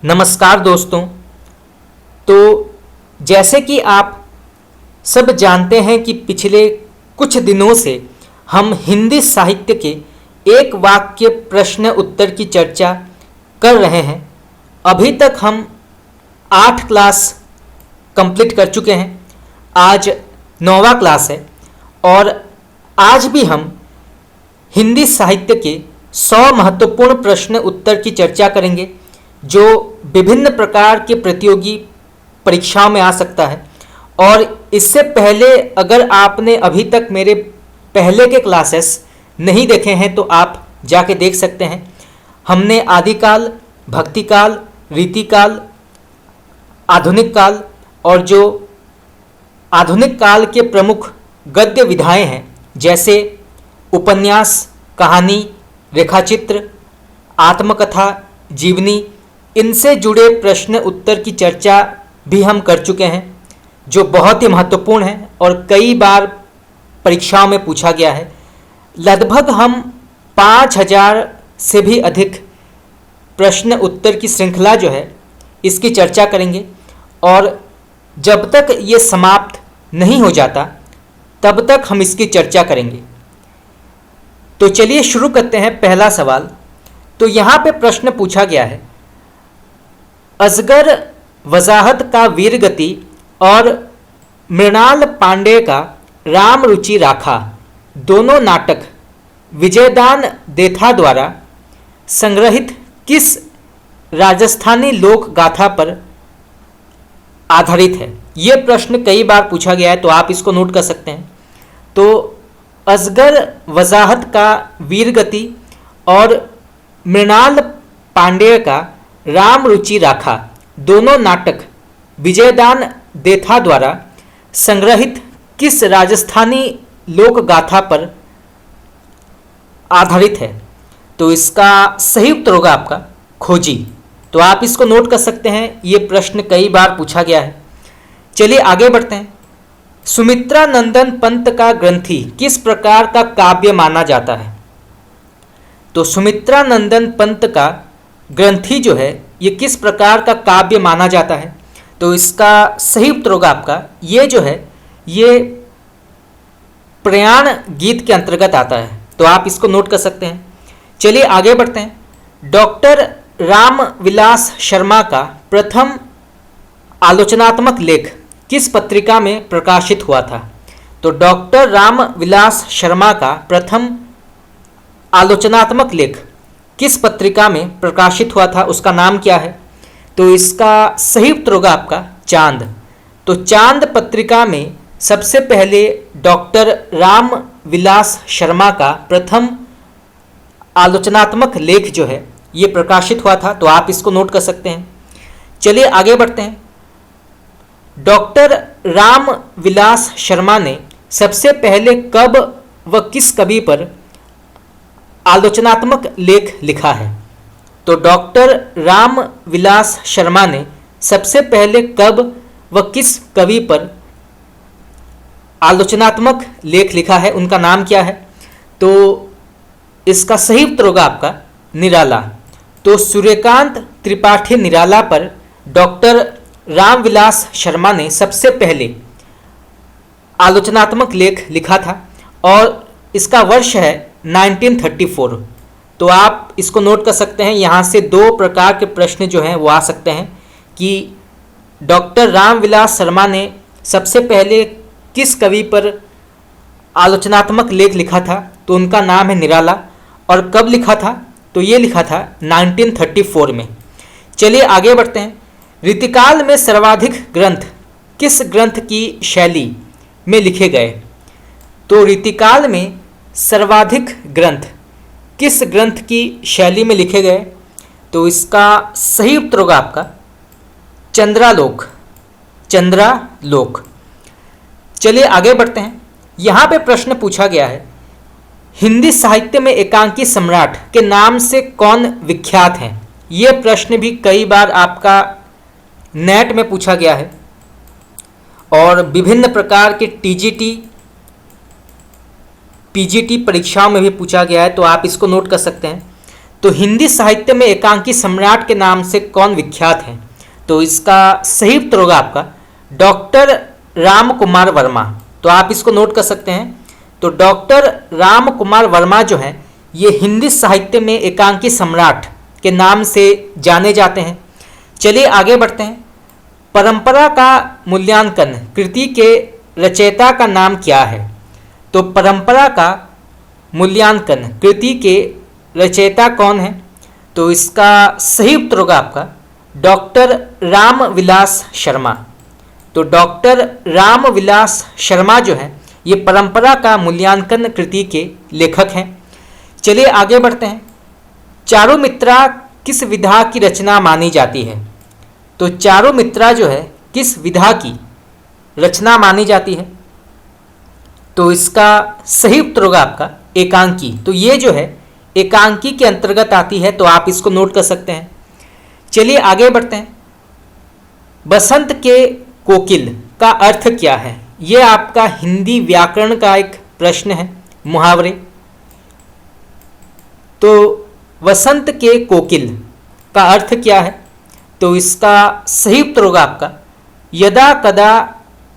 नमस्कार दोस्तों। तो जैसे कि आप सब जानते हैं कि पिछले कुछ दिनों से हम हिंदी साहित्य के एक वाक्य प्रश्न उत्तर की चर्चा कर रहे हैं। अभी तक हम 8 क्लास कंप्लीट कर चुके हैं। आज 9वां क्लास है और आज भी हम हिंदी साहित्य के 100 महत्वपूर्ण प्रश्न उत्तर की चर्चा करेंगे जो विभिन्न प्रकार के प्रतियोगी परीक्षाओं में आ सकता है। और इससे पहले अगर आपने अभी तक मेरे पहले के क्लासेस नहीं देखे हैं तो आप जाके देख सकते हैं। हमने आदिकाल, भक्तिकाल, रीतिकाल, आधुनिक काल और जो आधुनिक काल के प्रमुख गद्य विधाएं हैं जैसे उपन्यास, कहानी, रेखाचित्र, आत्मकथा, जीवनी, इनसे जुड़े प्रश्न उत्तर की चर्चा भी हम कर चुके हैं जो बहुत ही महत्वपूर्ण है और कई बार परीक्षाओं में पूछा गया है। लगभग हम 5000 से भी अधिक प्रश्न उत्तर की श्रृंखला जो है इसकी चर्चा करेंगे और जब तक ये समाप्त नहीं हो जाता तब तक हम इसकी चर्चा करेंगे। तो चलिए शुरू करते हैं। पहला सवाल, तो यहाँ पे प्रश्न पूछा गया है, अजगर वजाहत का वीरगति और मृणाल पांडे का राम रुचि राखा दोनों नाटक विजयदान देथा द्वारा संग्रहित किस राजस्थानी लोक गाथा पर आधारित है? ये प्रश्न कई बार पूछा गया है तो आप इसको नोट कर सकते हैं। तो अजगर वजाहत का वीरगति और मृणाल पांडेय का राम रुचि राखा दोनों नाटक विजयदान देथा द्वारा संग्रहित किस राजस्थानी लोक गाथा पर आधारित है? तो इसका सही उत्तर होगा आपका खोजी। तो आप इसको नोट कर सकते हैं, ये प्रश्न कई बार पूछा गया है। चलिए आगे बढ़ते हैं। सुमित्रा नंदन पंत का ग्रंथि किस प्रकार का काव्य माना जाता है? तो सुमित्रा नंदन पंत का ग्रंथि जो है ये किस प्रकार का काव्य माना जाता है? तो इसका सही उत्तर होगा आपका ये जो है ये प्रयाण गीत के अंतर्गत आता है। तो आप इसको नोट कर सकते हैं। चलिए आगे बढ़ते हैं। डॉक्टर रामविलास शर्मा का प्रथम आलोचनात्मक लेख किस पत्रिका में प्रकाशित हुआ था? तो डॉक्टर रामविलास शर्मा का प्रथम आलोचनात्मक लेख किस पत्रिका में प्रकाशित हुआ था, उसका नाम क्या है? तो इसका सही उत्तर होगा आपका चांद। तो चांद पत्रिका में सबसे पहले डॉक्टर रामविलास शर्मा का प्रथम आलोचनात्मक लेख जो है ये प्रकाशित हुआ था। तो आप इसको नोट कर सकते हैं। चलिए आगे बढ़ते हैं। डॉक्टर रामविलास शर्मा ने सबसे पहले कब व किस कवि पर आलोचनात्मक लेख लिखा है? तो डॉक्टर रामविलास शर्मा ने सबसे पहले कब व किस कवि पर आलोचनात्मक लेख लिखा है, उनका नाम क्या है? तो इसका सही उत्तर होगा आपका निराला। तो सूर्यकांत त्रिपाठी निराला पर डॉक्टर रामविलास शर्मा ने सबसे पहले आलोचनात्मक लेख लिखा था और इसका वर्ष है 1934। तो आप इसको नोट कर सकते हैं। यहाँ से 2 प्रकार के प्रश्न जो हैं वो आ सकते हैं कि डॉक्टर रामविलास शर्मा ने सबसे पहले किस कवि पर आलोचनात्मक लेख लिखा था? तो उनका नाम है निराला। और कब लिखा था? तो ये लिखा था 1934 में। चलिए आगे बढ़ते हैं। रीतिकाल में सर्वाधिक ग्रंथ किस ग्रंथ की शैली में लिखे गए? तो रीतिकाल में सर्वाधिक ग्रंथ किस ग्रंथ की शैली में लिखे गए? तो इसका सही उत्तर होगा आपका चंद्रालोक। चंद्रालोक। चलिए आगे बढ़ते हैं। यहाँ पे प्रश्न पूछा गया है, हिंदी साहित्य में एकांकी सम्राट के नाम से कौन विख्यात हैं? ये प्रश्न भी कई बार आपका नेट में पूछा गया है और विभिन्न प्रकार के टीजीटी, पीजीटी परीक्षाओं में भी पूछा गया है। तो आप इसको नोट कर सकते हैं। तो हिंदी साहित्य में एकांकी सम्राट के नाम से कौन विख्यात है? तो इसका सही उत्तर होगा आपका डॉक्टर राम कुमार वर्मा। तो आप इसको नोट कर सकते हैं। तो डॉक्टर राम कुमार वर्मा जो है ये हिंदी साहित्य में एकांकी सम्राट के नाम से जाने जाते हैं। चलिए आगे बढ़ते हैं। परंपरा का मूल्यांकन कृति के रचयिता का नाम क्या है? तो परंपरा का मूल्यांकन कृति के रचयिता कौन है? तो इसका सही उत्तर होगा आपका डॉक्टर रामविलास शर्मा। तो डॉक्टर रामविलास शर्मा जो है ये परंपरा का मूल्यांकन कृति के लेखक हैं। चलिए आगे बढ़ते हैं। चारुमित्रा किस विधा की रचना मानी जाती है? तो चारुमित्रा जो है किस विधा की रचना मानी जाती है? तो इसका सही उत्तर होगा आपका एकांकी। तो ये जो है एकांकी के अंतर्गत आती है, तो आप इसको नोट कर सकते हैं। चलिए आगे बढ़ते हैं। बसंत के कोकिल का अर्थ क्या है? ये आपका हिंदी व्याकरण का एक प्रश्न है, मुहावरे। तो वसंत के कोकिल का अर्थ क्या है? तो इसका सही उत्तर होगा आपका यदा कदा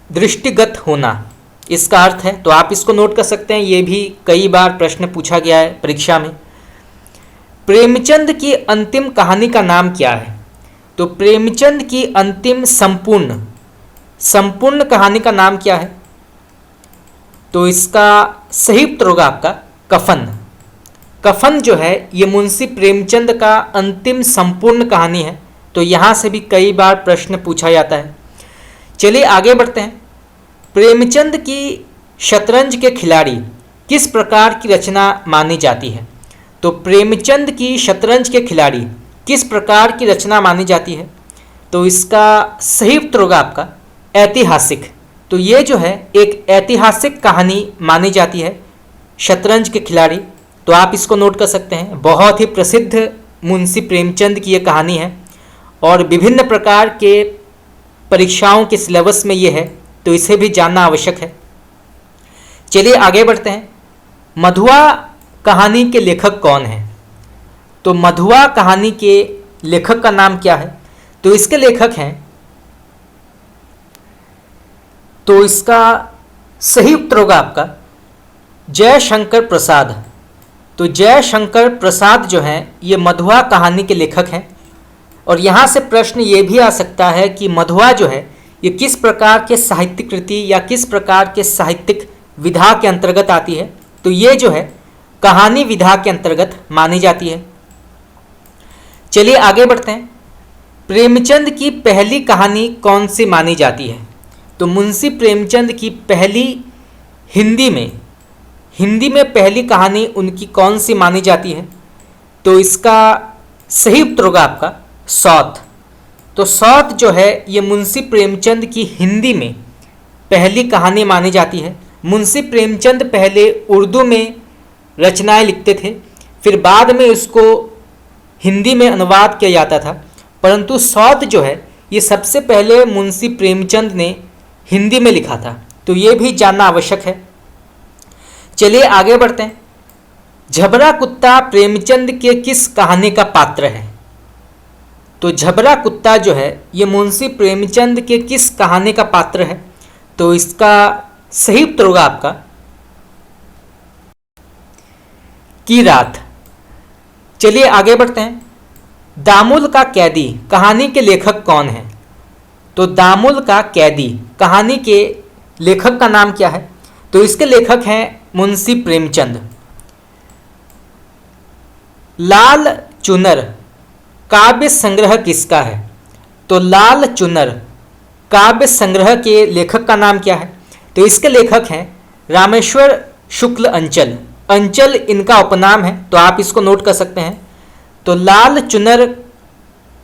दृष्टिगत होना, इसका अर्थ है। तो आप इसको नोट कर सकते हैं, ये भी कई बार प्रश्न पूछा गया है परीक्षा में। प्रेमचंद की अंतिम कहानी का नाम क्या है? तो प्रेमचंद की अंतिम संपूर्ण कहानी का नाम क्या है? तो इसका सही उत्तर होगा आपका कफन। कफन जो है ये मुंशी प्रेमचंद का अंतिम संपूर्ण कहानी है। तो यहाँ से भी कई बार प्रश्न पूछा जाता है। चलिए आगे बढ़ते हैं। प्रेमचंद की शतरंज के खिलाड़ी किस प्रकार की रचना मानी जाती है? तो प्रेमचंद की शतरंज के खिलाड़ी किस प्रकार की रचना मानी जाती है? तो इसका सही उत्तर होगा आपका ऐतिहासिक। तो ये जो है एक ऐतिहासिक कहानी मानी जाती है, शतरंज के खिलाड़ी। तो आप इसको नोट कर सकते हैं। बहुत ही प्रसिद्ध मुंशी प्रेमचंद की ये कहानी है और विभिन्न प्रकार के परीक्षाओं के सिलेबस में ये है, तो इसे भी जानना आवश्यक है। चलिए आगे बढ़ते हैं। मधुआ कहानी के लेखक कौन है? तो मधुआ कहानी के लेखक का नाम क्या है? तो इसके लेखक हैं, तो इसका सही उत्तर होगा आपका जयशंकर प्रसाद। तो जयशंकर प्रसाद जो हैं ये मधुआ कहानी के लेखक हैं। और यहाँ से प्रश्न ये भी आ सकता है कि मधुआ जो है ये किस प्रकार के साहित्यिक कृति या किस प्रकार के साहित्यिक विधा के अंतर्गत आती है? तो ये जो है कहानी विधा के अंतर्गत मानी जाती है। चलिए आगे बढ़ते हैं। प्रेमचंद की पहली कहानी कौन सी मानी जाती है? तो मुंशी प्रेमचंद की पहली हिंदी में पहली कहानी उनकी कौन सी मानी जाती है? तो इसका सही उत्तर होगा आपका सौत। तो सौत जो है ये मुंशी प्रेमचंद की हिंदी में पहली कहानी मानी जाती है। मुंशी प्रेमचंद पहले उर्दू में रचनाएं लिखते थे, फिर बाद में उसको हिंदी में अनुवाद किया जाता था, परंतु सौत जो है ये सबसे पहले मुंशी प्रेमचंद ने हिंदी में लिखा था। तो ये भी जानना आवश्यक है। चलिए आगे बढ़ते हैं। झबरा कुत्ता प्रेमचंद के किस कहानी का पात्र है? तो झबरा कुत्ता जो है ये मुंशी प्रेमचंद के किस कहानी का पात्र है? तो इसका सही उत्तर होगा आपका की रात। चलिए आगे बढ़ते हैं। दामुल का कैदी कहानी के लेखक कौन है? तो दामुल का कैदी कहानी के लेखक का नाम क्या है? तो इसके लेखक हैं मुंशी प्रेमचंद। लाल चुनर काव्य संग्रह किसका है? तो लाल चुनर काव्य संग्रह के लेखक का नाम क्या है? तो इसके लेखक हैं रामेश्वर शुक्ल अंचल। अंचल इनका उपनाम है, तो आप इसको नोट कर सकते हैं। तो लाल चुनर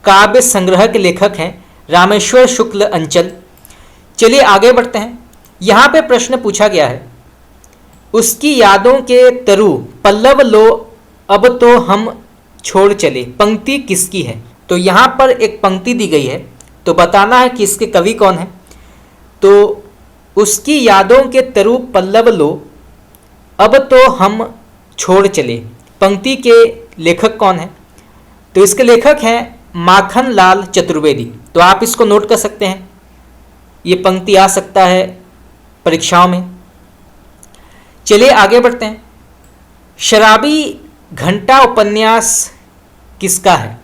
काव्य संग्रह के लेखक हैं रामेश्वर शुक्ल अंचल। चलिए आगे बढ़ते हैं। यहाँ पे प्रश्न पूछा गया है, उसकी यादों के तरु पल्लव लो अब तो हम छोड़ चले, पंक्ति किसकी है? तो यहाँ पर एक पंक्ति दी गई है, तो बताना है कि इसके कवि कौन है। तो उसकी यादों के तरु पल्लव लो अब तो हम छोड़ चले, पंक्ति के लेखक कौन है? तो इसके लेखक हैं माखन लाल चतुर्वेदी। तो आप इसको नोट कर सकते हैं, ये पंक्ति आ सकता है परीक्षाओं में। चलिए आगे बढ़ते हैं। शराबी घंटा उपन्यास किसका है?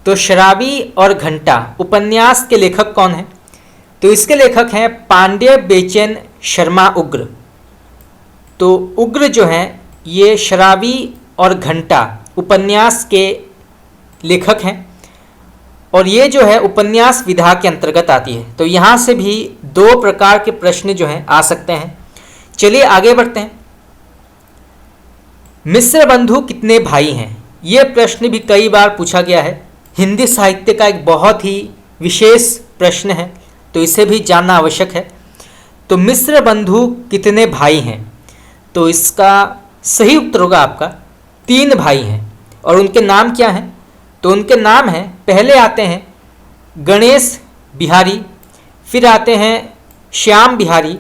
तो शराबी और घंटा उपन्यास के लेखक कौन हैं? तो इसके लेखक हैं पांड्य बेचैन शर्मा उग्र। तो उग्र जो हैं ये शराबी और घंटा उपन्यास के लेखक हैं और ये जो है उपन्यास विधा के अंतर्गत आती है। तो यहाँ से भी 2 प्रकार के प्रश्न जो हैं आ सकते हैं। चलिए आगे बढ़ते हैं। मिश्र बंधु कितने भाई हैं? ये प्रश्न भी कई बार पूछा गया है। हिंदी साहित्य का एक बहुत ही विशेष प्रश्न है, तो इसे भी जानना आवश्यक है। तो मिश्र बंधु कितने भाई हैं? तो इसका सही उत्तर होगा आपका 3 भाई हैं। और उनके नाम क्या हैं? तो उनके नाम हैं, पहले आते हैं गणेश बिहारी, फिर आते हैं श्याम बिहारी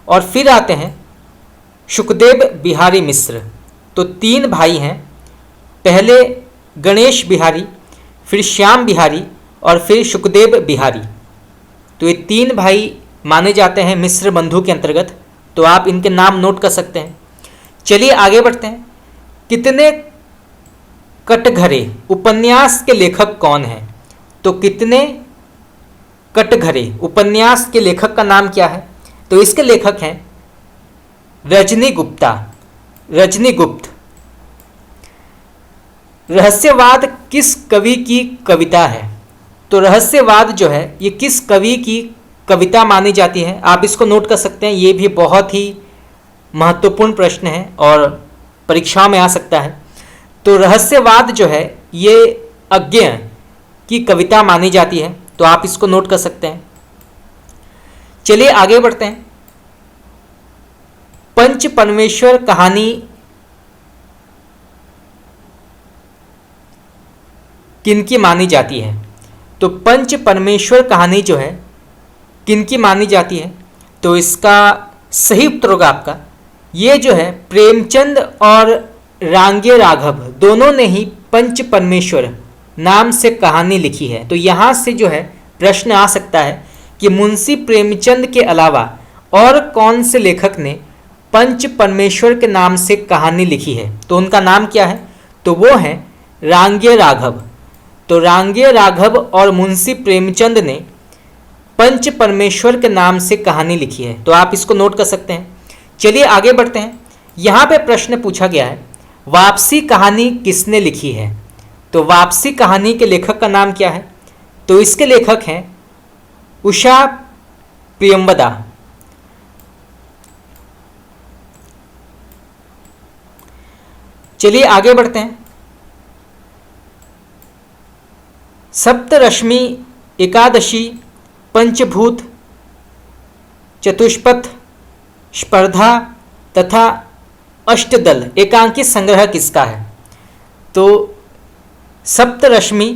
और फिर आते हैं शुकदेव बिहारी मिश्र। तो 3 भाई हैं, पहले गणेश बिहारी, फिर श्याम बिहारी और फिर शुकदेव बिहारी। तो ये 3 भाई माने जाते हैं मिश्र बंधु के अंतर्गत। तो आप इनके नाम नोट कर सकते हैं। चलिए आगे बढ़ते हैं। कितने कटघरे उपन्यास के लेखक कौन हैं? तो कितने कटघरे उपन्यास के लेखक का नाम क्या है? तो इसके लेखक हैं रजनी गुप्त। रहस्यवाद किस कवि की कविता है? तो रहस्यवाद जो है ये किस कवि की कविता मानी जाती है? आप इसको नोट कर सकते हैं। ये भी बहुत ही महत्वपूर्ण प्रश्न है और परीक्षाओं में आ सकता है। तो रहस्यवाद जो है ये अज्ञ की कविता मानी जाती है। तो आप इसको नोट कर सकते हैं। चलिए आगे बढ़ते हैं। पंच परमेश्वर कहानी किनकी मानी जाती है? तो पंच परमेश्वर कहानी जो है किनकी मानी जाती है? तो इसका सही उत्तर होगा आपका, ये जो है प्रेमचंद और रांगे राघव दोनों ने ही पंच परमेश्वर नाम से कहानी लिखी है। तो यहाँ से जो है प्रश्न आ सकता है कि मुंशी प्रेमचंद के अलावा और कौन से लेखक ने पंच परमेश्वर के नाम से कहानी लिखी है? तो उनका नाम क्या है? तो वो है रांगे राघव। तो रांगे राघव और मुंशी प्रेमचंद ने पंच परमेश्वर के नाम से कहानी लिखी है। तो आप इसको नोट कर सकते हैं। चलिए आगे बढ़ते हैं। यहाँ पे प्रश्न पूछा गया है वापसी कहानी किसने लिखी है? तो वापसी कहानी के लेखक का नाम क्या है? तो इसके लेखक हैं उषा प्रियंवदा। चलिए आगे बढ़ते हैं। सप्तरश्मि एकादशी पंचभूत चतुष्पथ स्पर्धा तथा अष्टदल एकांकी संग्रह किसका है? तो सप्तरश्मि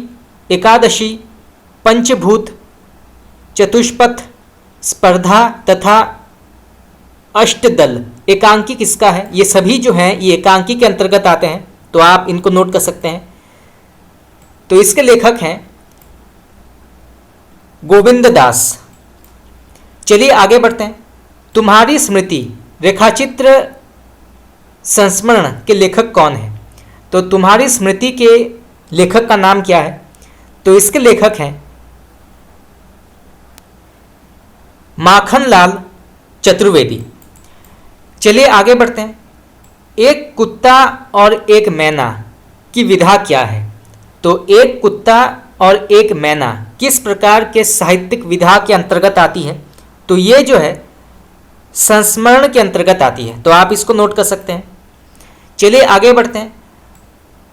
एकादशी पंचभूत चतुष्पथ स्पर्धा तथा अष्टदल एकांकी किसका है? ये सभी जो हैं ये एकांकी के अंतर्गत आते हैं। तो आप इनको नोट कर सकते हैं। तो इसके लेखक हैं गोविंद दास। चलिए आगे बढ़ते हैं। तुम्हारी स्मृति रेखाचित्र संस्मरण के लेखक कौन है? तो तुम्हारी स्मृति के लेखक का नाम क्या है? तो इसके लेखक हैं माखनलाल चतुर्वेदी। चलिए आगे बढ़ते हैं। एक कुत्ता और एक मैना की विधा क्या है? तो एक कुत्ता और एक मैना किस प्रकार के साहित्यिक विधा के अंतर्गत आती है? तो ये जो है संस्मरण के अंतर्गत आती है। तो आप इसको नोट कर सकते हैं। चलिए आगे बढ़ते हैं।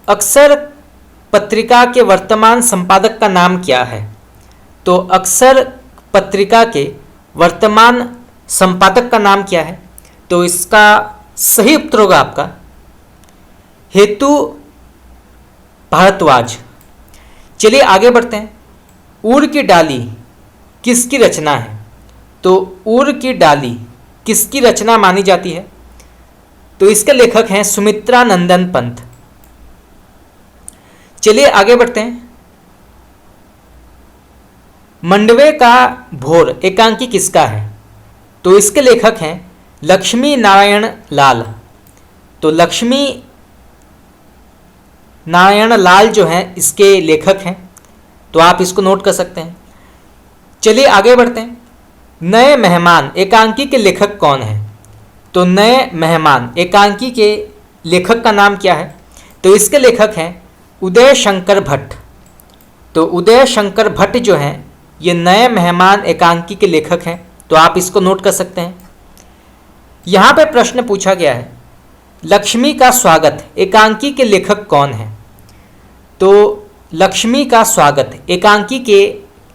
अक्षर पत्रिका के वर्तमान संपादक का नाम क्या है? तो अक्षर पत्रिका के वर्तमान संपादक का नाम क्या है? तो इसका सही उत्तर होगा आपका हेतु भारद्वाज। चलिए आगे बढ़ते हैं। ऊर की डाली किसकी रचना है? तो ऊर की डाली किसकी रचना मानी जाती है? तो इसके लेखक हैं सुमित्रा नंदन पंत। चलिए आगे बढ़ते हैं। मंडवे का भोर एकांकी किसका है? तो इसके लेखक हैं लक्ष्मी नारायण लाल। तो लक्ष्मी नारायण लाल जो हैं इसके लेखक हैं, तो आप इसको नोट कर सकते हैं। चलिए आगे बढ़ते हैं। नए मेहमान एकांकी के लेखक कौन हैं? तो नए मेहमान एकांकी के लेखक का नाम क्या है? तो इसके लेखक हैं उदय शंकर भट्ट। तो उदय शंकर भट्ट जो हैं ये नए मेहमान एकांकी के लेखक हैं, तो आप इसको नोट कर सकते हैं। यहाँ पे प्रश्न पूछा गया है लक्ष्मी का स्वागत एकांकी के लेखक कौन है? तो लक्ष्मी का स्वागत एकांकी के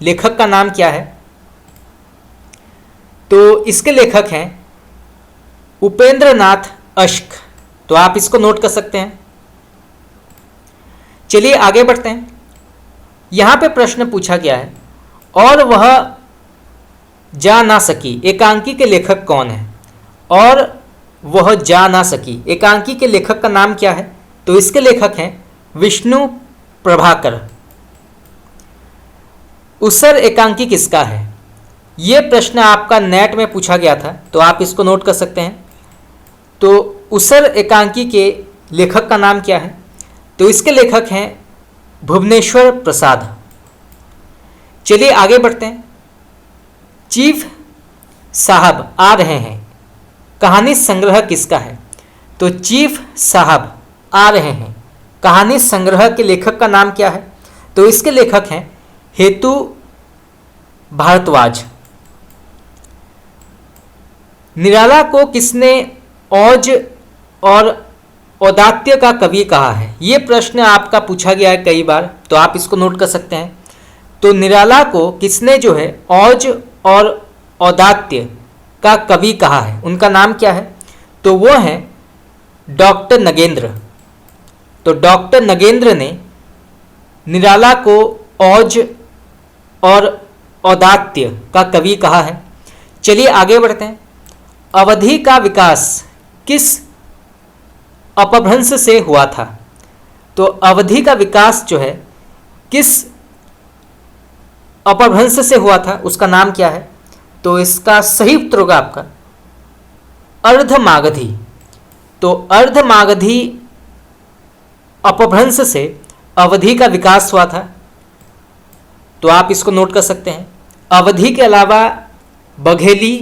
लेखक का नाम क्या है? तो इसके लेखक हैं उपेंद्र नाथ अश्क। तो आप इसको नोट कर सकते हैं। चलिए आगे बढ़ते हैं। यहाँ पे प्रश्न पूछा गया है और वह जा ना सकी एकांकी के लेखक कौन है? और वह जा ना सकी एकांकी के लेखक का नाम क्या है? तो इसके लेखक हैं विष्णु प्रभाकर। उसर एकांकी किसका है? ये प्रश्न आपका नेट में पूछा गया था, तो आप इसको नोट कर सकते हैं। तो उसर एकांकी के लेखक का नाम क्या है? तो इसके लेखक हैं भुवनेश्वर प्रसाद। चलिए आगे बढ़ते हैं। चीफ साहब आ रहे हैं कहानी संग्रह किसका है? तो चीफ साहब आ रहे हैं कहानी संग्रह के लेखक का नाम क्या है? तो इसके लेखक हैं हेतु भारद्वाज। निराला को किसने औज और औदात्य का कवि कहा है? ये प्रश्न आपका पूछा गया है कई बार, तो आप इसको नोट कर सकते हैं। तो निराला को किसने जो है औज और औदात्य का कवि कहा है, उनका नाम क्या है? तो वो हैं डॉक्टर नगेंद्र। तो डॉक्टर नगेंद्र ने निराला को औज और औदात्य का कवि कहा है। चलिए आगे बढ़ते हैं। अवधि का विकास किस अपभ्रंश से हुआ था? तो अवधि का विकास जो है किस अपभ्रंश से हुआ था, उसका नाम क्या है? तो इसका सही उत्तर होगा आपका अर्धमागधी। तो अर्धमागधी अपभ्रंश से अवधि का विकास हुआ था, तो आप इसको नोट कर सकते हैं। अवधि के अलावा बघेली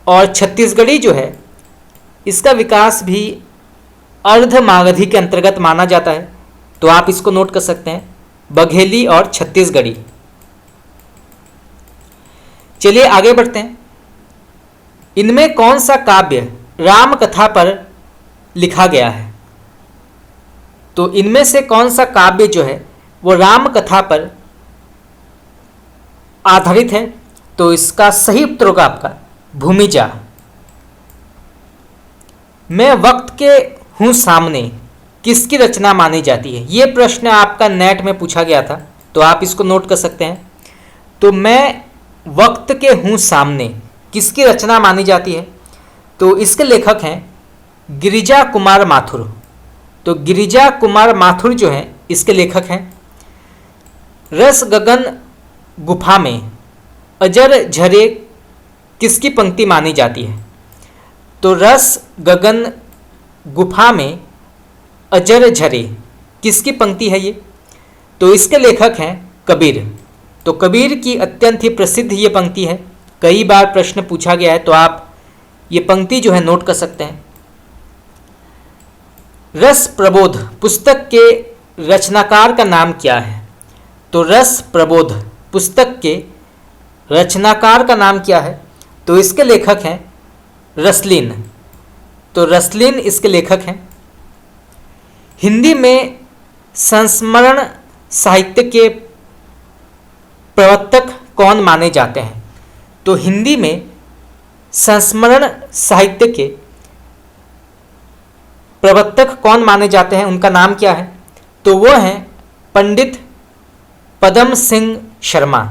और छत्तीसगढ़ी जो है इसका विकास भी अर्धमागधी के अंतर्गत माना जाता है, तो आप इसको नोट कर सकते हैं बघेली और छत्तीसगढ़ी। चलिए आगे बढ़ते हैं। इनमें कौन सा काव्य राम कथा पर लिखा गया है? तो इनमें से कौन सा काव्य जो है वो राम कथा पर आधारित है? तो इसका सही उत्तर होगा आपका भूमिजा। मैं वक्त के हूँ सामने किसकी रचना मानी जाती है? ये प्रश्न आपका नेट में पूछा गया था, तो आप इसको नोट कर सकते हैं। तो मैं वक्त के हूँ सामने किसकी रचना मानी जाती है? तो इसके लेखक हैं गिरिजा कुमार माथुर। तो गिरिजा कुमार माथुर जो हैं इसके लेखक हैं। रस गगन गुफा में अजर झरे किसकी पंक्ति मानी जाती है? तो रस गगन गुफा में अजर झरे किसकी पंक्ति है ये? तो इसके लेखक हैं कबीर। तो कबीर की अत्यंत ही प्रसिद्ध ये पंक्ति है, कई बार प्रश्न पूछा गया है, तो आप ये पंक्ति जो है नोट कर सकते हैं। रस प्रबोध पुस्तक के रचनाकार का नाम क्या है? तो रस प्रबोध पुस्तक के रचनाकार का नाम क्या है? तो इसके लेखक हैं रसलीन। तो रसलीन इसके लेखक हैं। हिंदी में संस्मरण साहित्य के प्रवर्तक कौन माने जाते हैं? तो हिंदी में संस्मरण साहित्य के प्रवर्तक कौन माने जाते हैं, उनका नाम क्या है? तो वो हैं पंडित पदम सिंह शर्मा।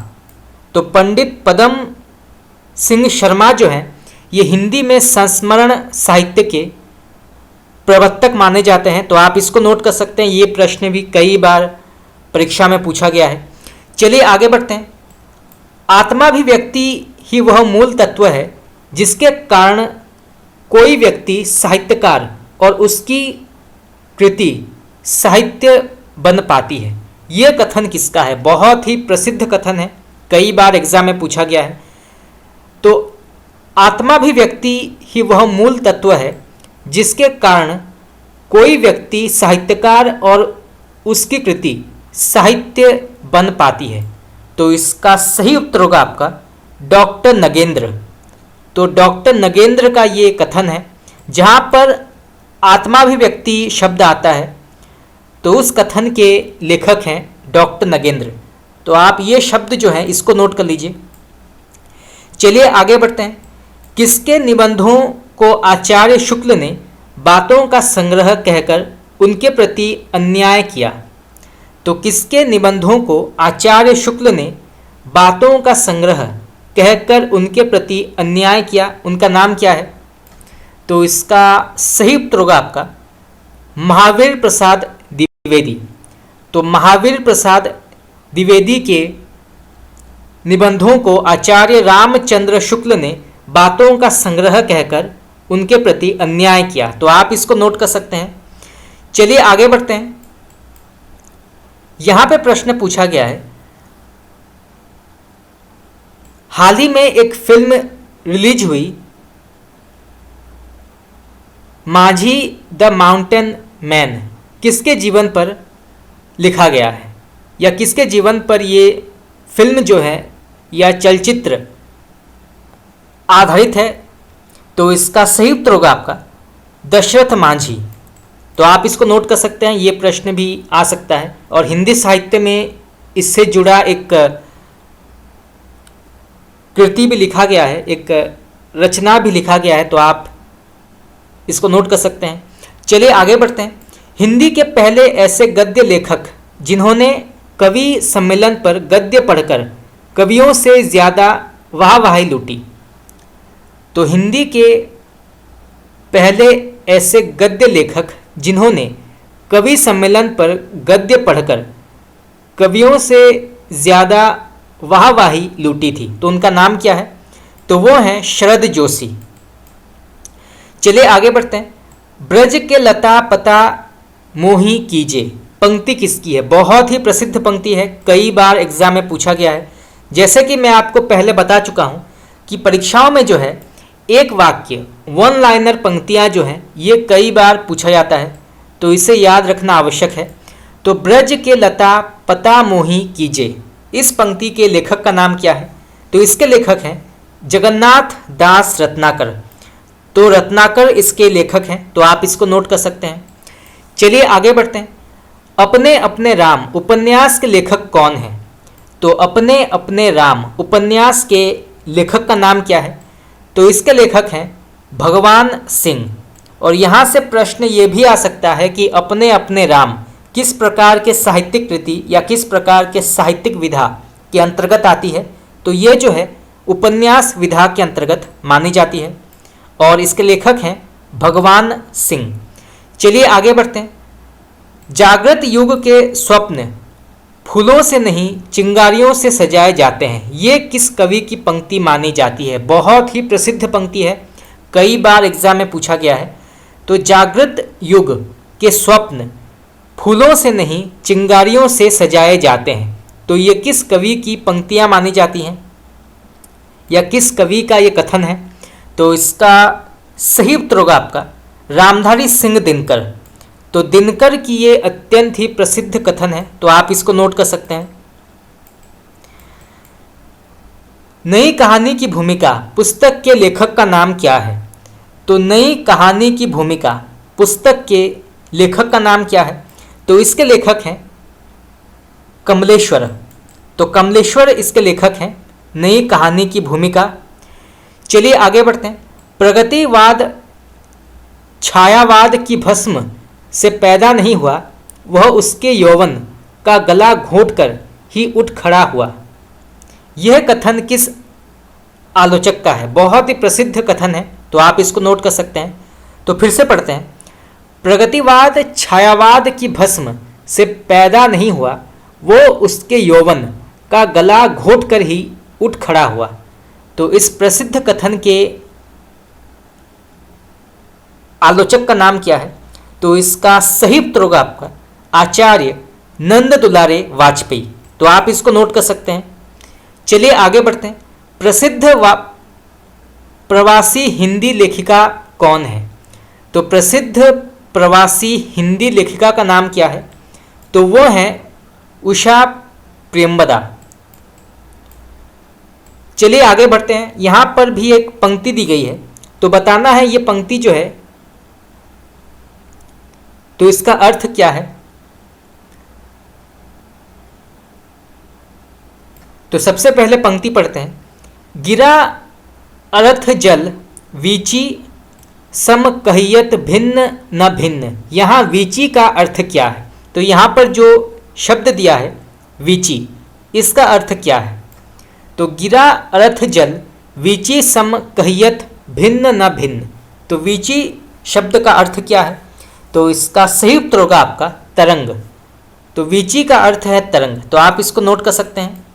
तो पंडित पदम सिंह शर्मा जो हैं ये हिंदी में संस्मरण साहित्य के प्रवर्तक माने जाते हैं। तो आप इसको नोट कर सकते हैं, ये प्रश्न भी कई बार परीक्षा में पूछा गया है। चलिए आगे बढ़ते हैं। आत्माभिव्यक्ति ही वह मूल तत्व है जिसके कारण कोई व्यक्ति साहित्यकार और उसकी कृति साहित्य बन पाती है। यह कथन किसका है? बहुत ही प्रसिद्ध कथन है, कई बार एग्जाम में पूछा गया है। तो आत्माभिव्यक्ति ही वह मूल तत्व है जिसके कारण कोई व्यक्ति साहित्यकार और उसकी कृति साहित्य बन पाती है। तो इसका सही उत्तर होगा आपका डॉक्टर नगेंद्र। तो डॉक्टर नगेंद्र का ये कथन है, जहाँ पर आत्माभिव्यक्ति शब्द आता है तो उस कथन के लेखक हैं डॉक्टर नगेंद्र। तो आप ये शब्द जो है इसको नोट कर लीजिए। चलिए आगे बढ़ते हैं। किसके निबंधों को आचार्य शुक्ल ने बातों का संग्रह कहकर उनके प्रति अन्याय किया? तो किसके निबंधों को आचार्य शुक्ल ने बातों का संग्रह कहकर उनके प्रति अन्याय किया? उनका नाम क्या है? तो इसका सही उत्तर होगा आपका महावीर प्रसाद द्विवेदी। तो महावीर प्रसाद द्विवेदी के निबंधों को आचार्य रामचंद्र शुक्ल ने बातों का संग्रह कहकर उनके प्रति अन्याय किया। तो आप इसको नोट कर सकते हैं। चलिए आगे बढ़ते हैं। यहां पे प्रश्न पूछा गया है, हाल ही में एक फिल्म रिलीज हुई माझी द माउंटेन मैन, किसके जीवन पर लिखा गया है या किसके जीवन पर ये फिल्म जो है या चलचित्र आधारित है? तो इसका सही उत्तर होगा आपका दशरथ मांझी। तो आप इसको नोट कर सकते हैं, ये प्रश्न भी आ सकता है और हिंदी साहित्य में इससे जुड़ा एक कृति भी लिखा गया है, एक रचना भी लिखा गया है। तो आप इसको नोट कर सकते हैं। चलिए आगे बढ़ते हैं। हिंदी के पहले ऐसे गद्य लेखक जिन्होंने कवि सम्मेलन पर गद्य पढ़कर कवियों से ज़्यादा वाहवाही लूटी। तो हिंदी के पहले ऐसे गद्य लेखक जिन्होंने कवि सम्मेलन पर गद्य पढ़कर कवियों से ज़्यादा वाहवाही लूटी थी, तो उनका नाम क्या है? तो वो हैं शरद जोशी। चलिए आगे बढ़ते हैं। ब्रज के लता पता मोही कीजे, पंक्ति किसकी है? बहुत ही प्रसिद्ध पंक्ति है, कई बार एग्जाम में पूछा गया है। जैसे कि मैं आपको पहले बता चुका हूँ कि परीक्षाओं में जो है एक वाक्य वन लाइनर पंक्तियाँ जो हैं ये कई बार पूछा जाता है, तो इसे याद रखना आवश्यक है। तो ब्रज के लता पता मोही कीजे, इस पंक्ति के लेखक का नाम क्या है? तो इसके लेखक हैं जगन्नाथ दास रत्नाकर। तो रत्नाकर इसके लेखक हैं, तो आप इसको नोट कर सकते हैं। चलिए आगे बढ़ते हैं। अपने अपने राम उपन्यास के लेखक कौन हैं? तो अपने अपने राम उपन्यास के लेखक का नाम क्या है? तो इसके लेखक हैं भगवान सिंह। और यहाँ से प्रश्न ये भी आ सकता है कि अपने अपने राम किस प्रकार के साहित्यिक कृति या किस प्रकार के साहित्यिक विधा के अंतर्गत आती है? तो ये जो है उपन्यास विधा के अंतर्गत मानी जाती है और इसके लेखक हैं भगवान सिंह। चलिए आगे बढ़ते हैं। जागृत युग के स्वप्न फूलों से नहीं चिंगारियों से सजाए जाते हैं, ये किस कवि की पंक्ति मानी जाती है? बहुत ही प्रसिद्ध पंक्ति है, कई बार एग्जाम में पूछा गया है। तो जागृत युग के स्वप्न फूलों से नहीं चिंगारियों से सजाए जाते हैं, तो ये किस कवि की पंक्तियां मानी जाती हैं या किस कवि का ये कथन है? तो इसका सही उत्तर होगा आपका रामधारी सिंह दिनकर। तो दिनकर की ये अत्यंत ही प्रसिद्ध कथन है, तो आप इसको नोट कर सकते हैं। नई कहानी की भूमिका पुस्तक के लेखक का नाम क्या है? तो नई कहानी की भूमिका पुस्तक के लेखक का नाम क्या है? तो इसके लेखक हैं कमलेश्वर। तो कमलेश्वर इसके लेखक हैं नई कहानी की भूमिका। चलिए आगे बढ़ते हैं। प्रगतिवाद छायावाद की भस्म से पैदा नहीं हुआ, वह उसके यौवन का गला घोंटकर ही उठ खड़ा हुआ। यह कथन किस आलोचक का है? बहुत ही प्रसिद्ध कथन है, तो आप इसको नोट कर सकते हैं। तो फिर से पढ़ते हैं। प्रगतिवाद छायावाद की भस्म से पैदा नहीं हुआ, वो उसके यौवन का गला घोट कर ही उठ खड़ा हुआ। तो इस प्रसिद्ध कथन के आलोचक का नाम क्या है? तो इसका सही उत्तर होगा आपका आचार्य नंद दुलारे वाजपेयी। तो आप इसको नोट कर सकते हैं। चलिए आगे बढ़ते हैं। प्रसिद्ध प्रवासी हिंदी लेखिका कौन है? तो प्रसिद्ध प्रवासी हिंदी लेखिका का नाम क्या है? तो वो है उषा प्रेमवदा। चलिए आगे बढ़ते हैं। यहाँ पर भी एक पंक्ति दी गई है, तो बताना है ये पंक्ति जो है तो इसका अर्थ क्या है। तो सबसे पहले पंक्ति पढ़ते हैं। गिरा अर्थ जल वीची सम कहियत भिन्न न भिन्न। यहाँ वीची का अर्थ क्या है? तो यहाँ पर जो शब्द दिया है वीची, इसका अर्थ क्या है? तो गिरा अर्थ जल वीची सम कहियत भिन्न न भिन्न। तो वीची शब्द का अर्थ क्या है? तो इसका सही उत्तर होगा आपका तरंग। तो वीची का अर्थ है तरंग। तो आप इसको नोट कर सकते हैं।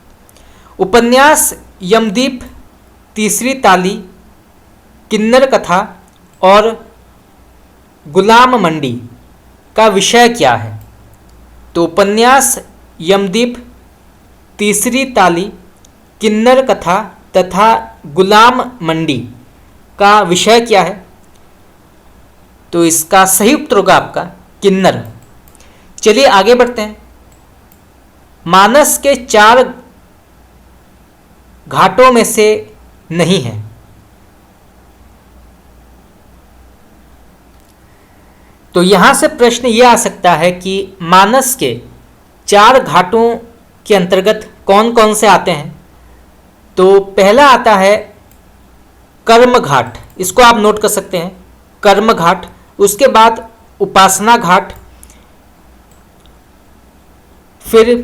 उपन्यास यमदीप, तीसरी ताली, किन्नर कथा और गुलाम मंडी का विषय क्या है? तो उपन्यास यमदीप, तीसरी ताली, किन्नर कथा तथा गुलाम मंडी का विषय क्या है? तो इसका सही उत्तर होगा आपका किन्नर। चलिए आगे बढ़ते हैं। मानस के 4 घाटों में से नहीं है। तो यहां से प्रश्न यह आ सकता है कि मानस के 4 घाटों के अंतर्गत कौन कौन से आते हैं? तो पहला आता है कर्म घाट, इसको आप नोट कर सकते हैं, कर्म घाट। उसके बाद उपासना घाट, फिर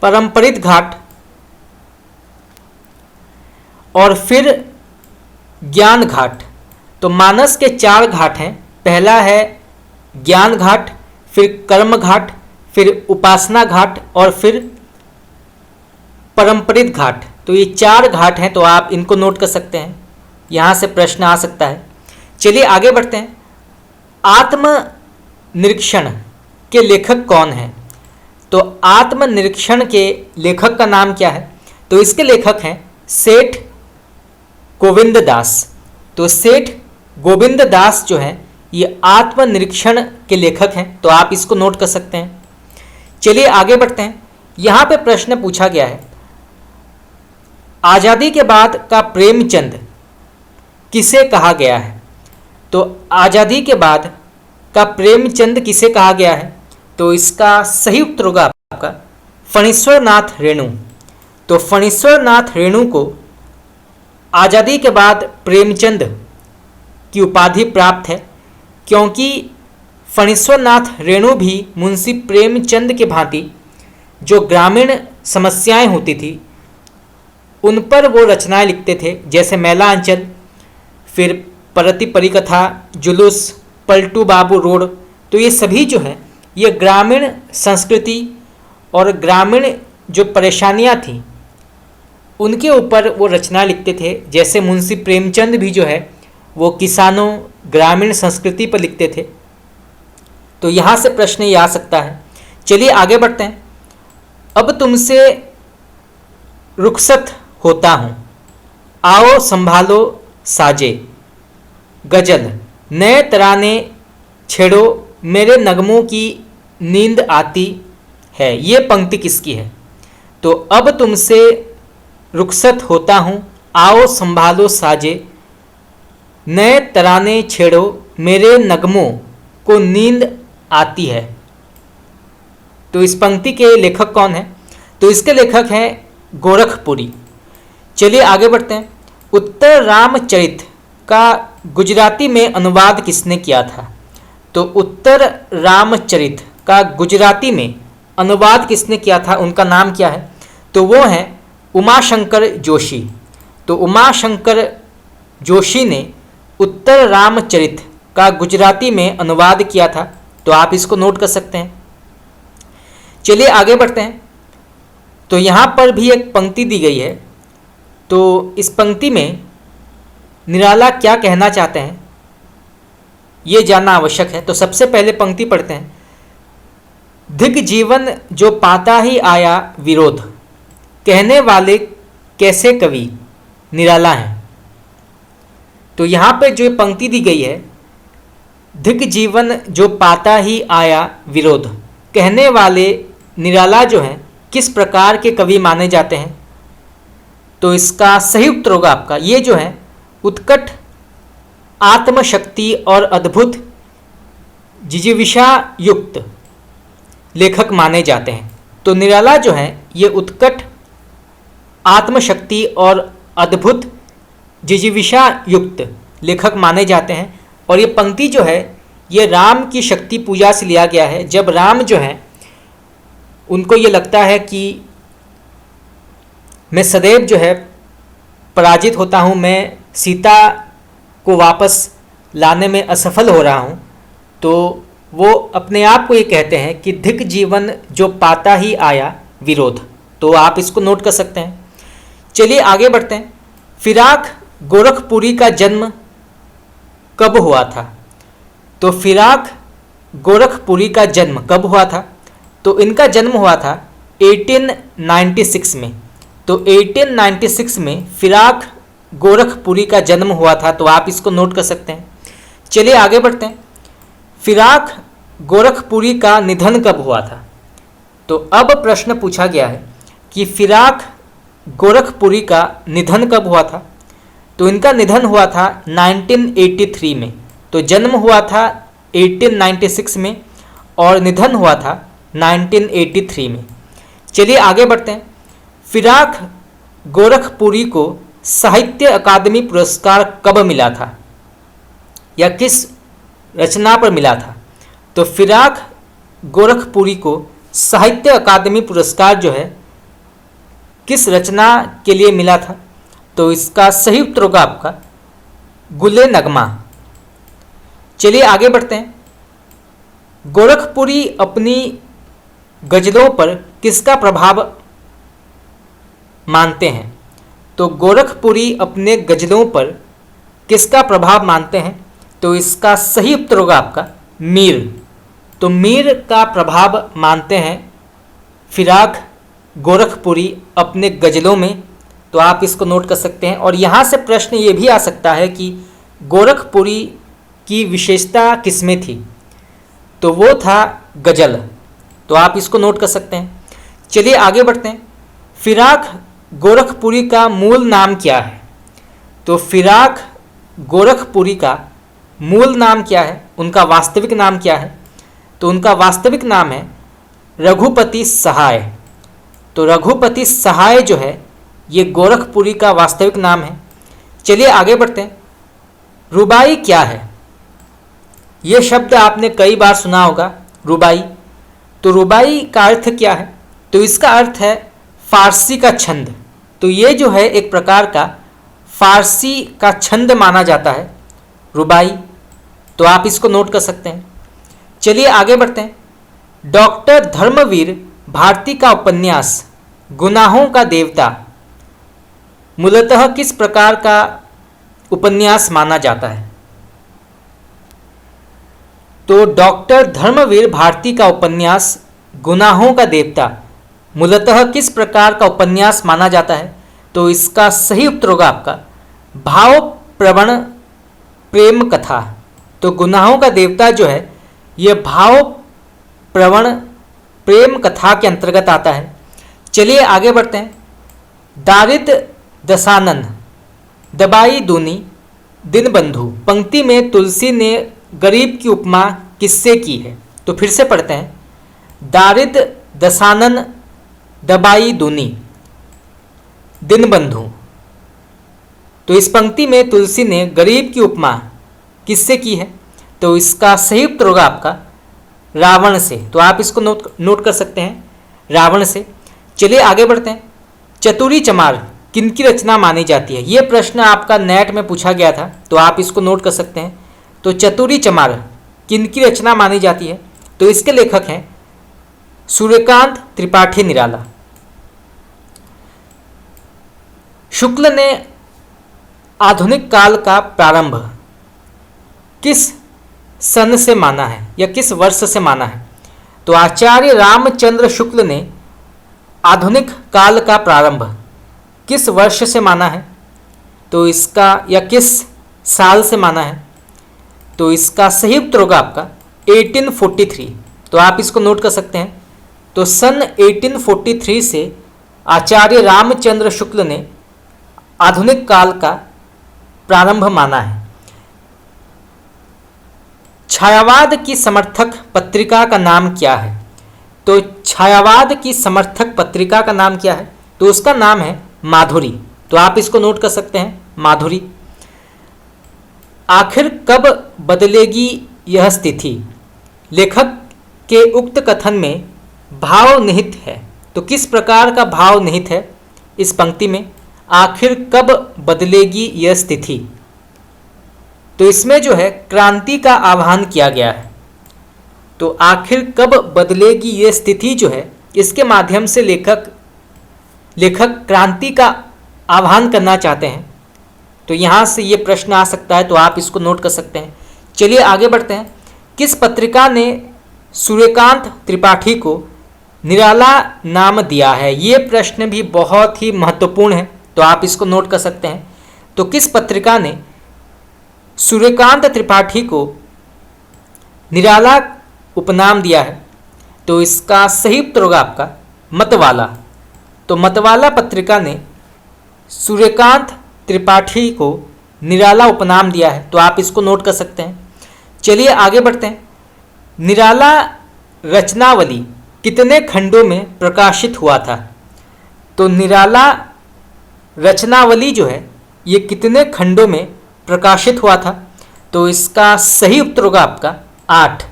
परंपरित घाट और फिर ज्ञान घाट। तो मानस के 4 घाट हैं। पहला है ज्ञान घाट, फिर कर्म घाट, फिर उपासना घाट और फिर परंपरित घाट। तो ये 4 घाट हैं, तो आप इनको नोट कर सकते हैं। यहाँ से प्रश्न आ सकता है। चलिए आगे बढ़ते हैं। आत्मनिरीक्षण के लेखक कौन हैं? तो आत्मनिरीक्षण के लेखक का नाम क्या है? तो इसके लेखक हैं सेठ गोविंद दास। तो सेठ गोविंद दास जो हैं ये आत्मनिरीक्षण के लेखक हैं। तो आप इसको नोट कर सकते हैं। चलिए आगे बढ़ते हैं। यहाँ पे प्रश्न पूछा गया है, आज़ादी के बाद का प्रेमचंद किसे कहा गया है? तो आज़ादी के बाद का प्रेमचंद किसे कहा गया है? तो इसका सही उत्तर होगा आपका फणीश्वर नाथ रेणु। तो फणीश्वर नाथ रेणु को आज़ादी के बाद प्रेमचंद की उपाधि प्राप्त है, क्योंकि फणीश्वर नाथ रेणु भी मुंशी प्रेमचंद के भांति जो ग्रामीण समस्याएं होती थी उन पर वो रचनाएं लिखते थे, जैसे मैला अंचल, फिर परति परिकथा, जुलूस, पलटू बाबू रोड। तो ये सभी जो है ये ग्रामीण संस्कृति और ग्रामीण जो परेशानियां थी उनके ऊपर वो रचना लिखते थे। जैसे मुंशी प्रेमचंद भी जो है वो किसानों, ग्रामीण संस्कृति पर लिखते थे। तो यहाँ से प्रश्न ये आ सकता है। चलिए आगे बढ़ते हैं। अब तुमसे रुखसत होता हूँ, आओ संभालो साजे, गजल, नए तराने छेड़ो, मेरे नगमों की नींद आती है। ये पंक्ति किसकी है? तो अब तुमसे रुखसत होता हूँ, आओ संभालो साजे, नए तराने छेड़ो, मेरे नगमों को नींद आती है। तो इस पंक्ति के लेखक कौन है? तो इसके लेखक हैं गोरखपुरी। चलिए आगे बढ़ते हैं। उत्तर रामचरित का गुजराती में अनुवाद किसने किया था? तो उत्तर रामचरित का गुजराती में अनुवाद किसने किया था, उनका नाम क्या है? तो वो हैं उमाशंकर जोशी। तो उमाशंकर जोशी ने उत्तर रामचरित का गुजराती में अनुवाद किया था, तो आप इसको नोट कर सकते हैं। चलिए आगे बढ़ते हैं। तो यहाँ पर भी एक पंक्ति दी गई है, तो इस पंक्ति में निराला क्या कहना चाहते हैं ये जानना आवश्यक है। तो सबसे पहले पंक्ति पढ़ते हैं। धिक जीवन जो पाता ही आया विरोध, कहने वाले कैसे कवि निराला हैं। तो यहाँ पे जो पंक्ति दी गई है, धिक जीवन जो पाता ही आया विरोध, कहने वाले निराला जो हैं किस प्रकार के कवि माने जाते हैं। तो इसका सही उत्तर होगा आपका, ये जो है उत्कट आत्मशक्ति और अद्भुत जिजीविषा युक्त लेखक माने जाते हैं। तो निराला जो है ये उत्कट आत्मशक्ति और अद्भुत जिजीविषा युक्त लेखक माने जाते हैं। और ये पंक्ति जो है ये राम की शक्ति पूजा से लिया गया है। जब राम जो है उनको ये लगता है कि मैं सदैव जो है पराजित होता हूँ, मैं सीता को वापस लाने में असफल हो रहा हूँ, तो वो अपने आप को ये कहते हैं कि धिक जीवन जो पाता ही आया विरोध। तो आप इसको नोट कर सकते हैं। चलिए आगे बढ़ते हैं। फिराक गोरखपुरी का जन्म कब हुआ था। तो फिराक गोरखपुरी का जन्म कब हुआ था। तो इनका जन्म हुआ था 1896 में। तो 1896 में फिराक गोरखपुरी का जन्म हुआ था। तो आप इसको नोट कर सकते हैं। चलिए आगे बढ़ते हैं। फिराक गोरखपुरी का निधन कब हुआ था। तो अब प्रश्न पूछा गया है कि फिराक गोरखपुरी का निधन कब हुआ था। तो इनका निधन हुआ था 1983 में। तो जन्म हुआ था 1896 में और निधन हुआ था 1983 में। चलिए आगे बढ़ते हैं। फिराक गोरखपुरी को साहित्य अकादमी पुरस्कार कब मिला था या किस रचना पर मिला था। तो फिराक गोरखपुरी को साहित्य अकादमी पुरस्कार जो है किस रचना के लिए मिला था। तो इसका सही उत्तर होगा आपका गुले नगमा। चलिए आगे बढ़ते हैं। गोरखपुरी अपनी गजलों पर किसका प्रभाव मानते हैं। तो गोरखपुरी अपने गजलों पर किसका प्रभाव मानते हैं। तो इसका सही उत्तर होगा आपका मीर। तो मीर का प्रभाव मानते हैं फिराक गोरखपुरी अपने गजलों में। तो आप इसको नोट कर सकते हैं। और यहाँ से प्रश्न ये भी आ सकता है कि गोरखपुरी की विशेषता किसमें थी। तो वो था गजल। तो आप इसको नोट कर सकते हैं। चलिए आगे बढ़ते हैं। फिराक गोरखपुरी का मूल नाम क्या है। तो फिराक गोरखपुरी का मूल नाम क्या है, उनका वास्तविक नाम क्या है। तो उनका वास्तविक नाम है रघुपति सहाय। तो रघुपति सहाय जो है ये गोरखपुरी का वास्तविक नाम है। चलिए आगे बढ़ते हैं। रुबाई क्या है। ये शब्द आपने कई बार सुना होगा रुबाई। तो रुबाई का अर्थ क्या है। तो इसका अर्थ है फारसी का छंद। तो ये जो है एक प्रकार का फारसी का छंद माना जाता है रुबाई। तो आप इसको नोट कर सकते हैं। चलिए आगे बढ़ते हैं। डॉक्टर धर्मवीर भारती का उपन्यास गुनाहों का देवता मूलतः किस प्रकार का उपन्यास माना जाता है। तो डॉक्टर धर्मवीर भारती का उपन्यास गुनाहों का देवता मूलतः किस प्रकार का उपन्यास माना जाता है। तो इसका सही उत्तर होगा आपका भाव प्रवण प्रेम कथा। तो गुनाहों का देवता जो है यह भाव प्रवण प्रेम कथा के अंतर्गत आता है। चलिए आगे बढ़ते हैं। दारिद दसानन दबाई दूनी दिन बंधु पंक्ति में तुलसी ने गरीब की उपमा किससे की है। तो फिर से पढ़ते हैं। दारिद दसानन दबाई दूनी दिन बंधु। तो इस पंक्ति में तुलसी ने गरीब की उपमा किससे की है। तो इसका सही उत्तर होगा आपका रावण से। तो आप इसको नोट कर सकते हैं रावण से। चलिए आगे बढ़ते हैं। चतुरी चमार किनकी रचना मानी जाती है। ये प्रश्न आपका नेट में पूछा गया था। तो आप इसको नोट कर सकते हैं। तो चतुरी चमार किनकी रचना मानी जाती है? तो इसके लेखक हैं सूर्यकांत त्रिपाठी निराला। शुक्ल ने आधुनिक काल का प्रारंभ किस सन से माना है या किस वर्ष से माना है? तो आचार्य रामचंद्र शुक्ल ने आधुनिक काल का प्रारंभ किस वर्ष से माना है? तो इसका या किस साल से माना है? तो इसका सही उत्तर होगा आपका 1843। तो आप इसको नोट कर सकते हैं। तो सन 1843 से आचार्य रामचंद्र शुक्ल ने आधुनिक काल का प्रारंभ माना है। छायावाद की समर्थक पत्रिका का नाम क्या है? तो छायावाद की समर्थक पत्रिका का नाम क्या है? तो उसका नाम है माधुरी। तो आप इसको नोट कर सकते हैं, माधुरी। आखिर कब बदलेगी यह स्थिति? लेखक के उक्त कथन में भाव निहित है। तो किस प्रकार का भाव निहित है इस पंक्ति में? आखिर कब बदलेगी यह स्थिति। तो इसमें जो है क्रांति का आह्वान किया गया है। तो आखिर कब बदलेगी यह स्थिति जो है, इसके माध्यम से लेखक क्रांति का आह्वान करना चाहते हैं। तो यहाँ से ये प्रश्न आ सकता है, तो आप इसको नोट कर सकते हैं। चलिए आगे बढ़ते हैं। किस पत्रिका ने सूर्यकांत त्रिपाठी को निराला नाम दिया है? ये प्रश्न भी बहुत ही महत्वपूर्ण है, तो आप इसको नोट कर सकते हैं। तो किस पत्रिका ने सूर्यकांत त्रिपाठी को निराला उपनाम दिया है? तो इसका सही उत्तर होगा आपका मतवाला। तो मतवाला पत्रिका ने सूर्यकांत त्रिपाठी को निराला उपनाम दिया है। तो आप इसको नोट कर सकते हैं। चलिए आगे बढ़ते हैं। निराला रचनावली कितने खंडों में प्रकाशित हुआ था? तो निराला रचनावली जो है ये कितने खंडों में प्रकाशित हुआ था? तो इसका सही उत्तर होगा आपका 8।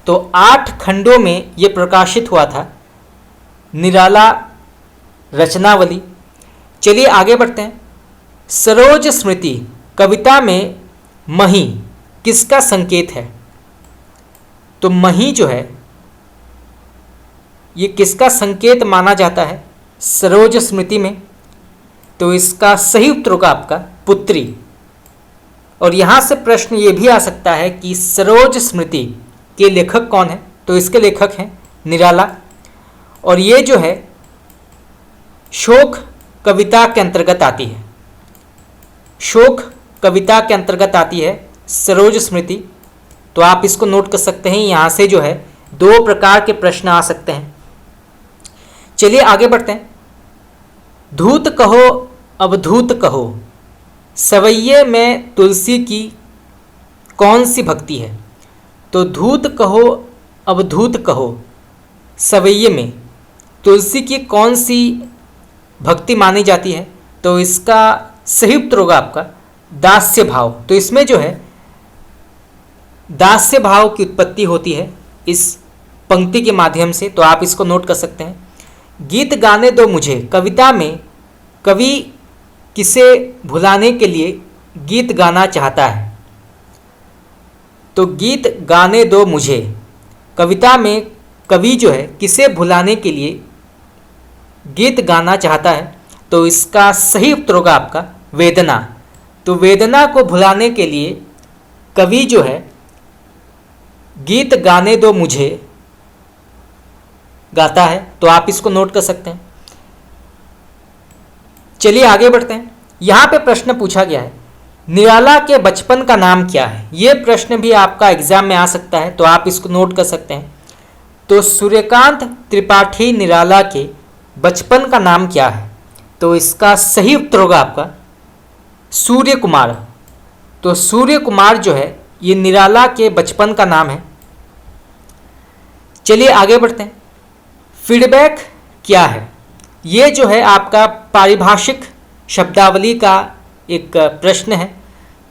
तो 8 खंडों में ये प्रकाशित हुआ था निराला रचनावली। चलिए आगे बढ़ते हैं। सरोज स्मृति कविता में मही किसका संकेत है? तो मही जो है ये किसका संकेत माना जाता है सरोज स्मृति में? तो इसका सही उत्तर होगा आपका पुत्री। और यहाँ से प्रश्न ये भी आ सकता है कि सरोज स्मृति के लेखक कौन है? तो इसके लेखक हैं निराला। और ये जो है शोक कविता के अंतर्गत आती है। शोक कविता के अंतर्गत आती है सरोज स्मृति। तो आप इसको नोट कर सकते हैं। यहाँ से जो है 2 प्रकार के प्रश्न आ सकते हैं। चलिए आगे बढ़ते हैं। धूत कहो अवधूत कहो, सवैये में तुलसी की कौन सी भक्ति है? तो धूत कहो अवधूत कहो, सवैये में तुलसी की कौन सी भक्ति मानी जाती है? तो इसका सही उत्तर होगा आपका दास्य भाव। तो इसमें जो है दास्य भाव की उत्पत्ति होती है इस पंक्ति के माध्यम से। तो आप इसको नोट कर सकते हैं। गीत गाने दो मुझे कविता में कवि किसे भुलाने के लिए गीत गाना चाहता है? तो गीत गाने दो मुझे कविता में कवि जो है किसे भुलाने के लिए गीत गाना चाहता है? तो इसका सही उत्तर होगा आपका वेदना। तो वेदना को भुलाने के लिए कवि जो है गीत गाने दो मुझे गाता है। तो आप इसको नोट कर सकते हैं। चलिए आगे बढ़ते हैं। यहाँ पे प्रश्न पूछा गया है निराला के बचपन का नाम क्या है? ये प्रश्न भी आपका एग्जाम में आ सकता है। तो आप इसको नोट कर सकते हैं। तो सूर्यकांत त्रिपाठी निराला के बचपन का नाम क्या है? तो इसका सही उत्तर होगा आपका सूर्य कुमार। तो सूर्य कुमार जो है ये निराला के बचपन का नाम है। चलिए आगे बढ़ते हैं। फीडबैक क्या है? ये जो है आपका पारिभाषिक शब्दावली का एक प्रश्न है।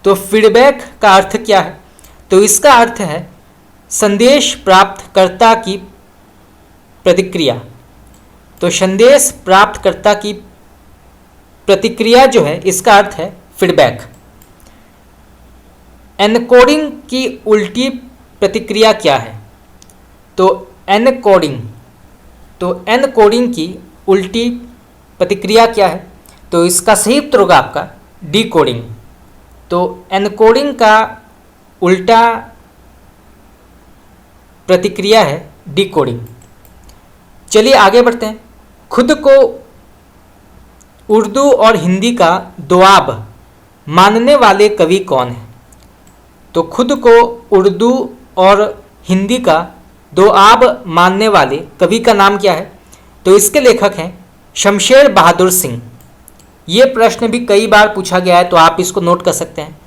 तो फीडबैक का अर्थ क्या है? तो इसका अर्थ है संदेश प्राप्तकर्ता की प्रतिक्रिया। तो संदेश प्राप्तकर्ता की प्रतिक्रिया जो है इसका अर्थ है फीडबैक। एनकोडिंग की उल्टी प्रतिक्रिया क्या है? तो एनकोडिंग की उल्टी प्रतिक्रिया क्या है? तो इसका सही उत्तर होगा आपका डिकोडिंग। तो एनकोडिंग का उल्टा प्रतिक्रिया है डिकोडिंग। चलिए आगे बढ़ते हैं। खुद को उर्दू और हिंदी का दोआब मानने वाले कवि कौन हैं? तो खुद को उर्दू और हिंदी का दोआब मानने वाले कवि का नाम क्या है? तो इसके लेखक हैं शमशेर बहादुर सिंह। ये प्रश्न भी कई बार पूछा गया है, तो आप इसको नोट कर सकते हैं।